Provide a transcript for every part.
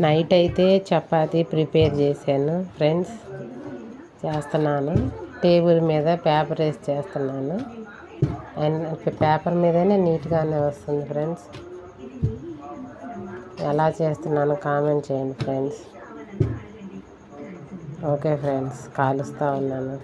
Night అయితే chapati prepare చేశాను friends. చేస్తున్నాను. టేబుల్ మీద పేపర్ వేసి చేస్తున్నాను. అండ్ పేపర్ మీదనే నీట్గానే వస్తుంది ఫ్రెండ్స్. ఎలా చేస్తున్నాను కామెంట్ చేయండి ఫ్రెండ్స్. ఓకే ఫ్రెండ్స్, కాలుస్తూ ఉన్నాను.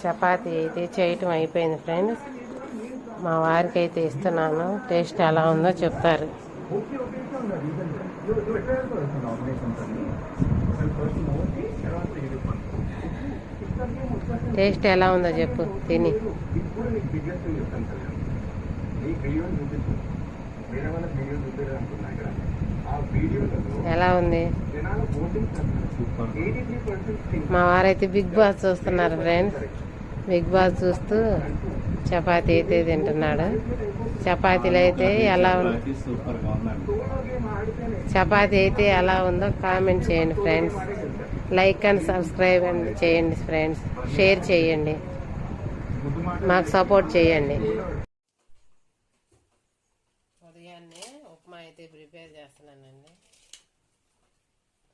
చపాతీ అయితే చేయటం అయిపోయింది ఫ్రెండ్స్. మా వారికి అయితే ఇస్తున్నాను. టేస్ట్ ఎలా ఉందో చెప్తారు. టేస్ట్ ఎలా ఉందో చెప్పు తిని. ఎలా ఉంది? మా వారైతే బిగ్ బాస్ చూస్తున్నారు ఫ్రెండ్స్. బిగ్ బాస్ చూస్తూ చపాతీ అయితే తింటున్నాడు. చపాతీలు అయితే చపాతీ అయితే ఎలా ఉందో కామెంట్ చేయండి ఫ్రెండ్స్. లైక్ అండ్ సబ్స్క్రైబ్ చేయండి ఫ్రెండ్స్. షేర్ చేయండి, మాకు సపోర్ట్ చేయండి. ఉదయాన్నే ఉప్మా అయితే ప్రిపేర్ చేస్తున్నానండి.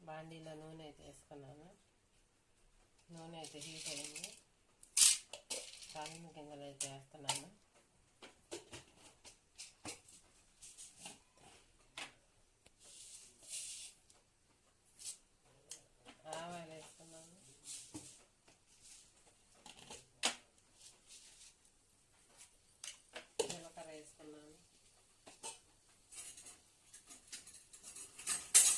బాండీలో నూనె అయితే వేసుకున్నాను. నూనె అయితే హీట్ అయింది. తాలింపు గింజలు అయితే వేస్తున్నాను.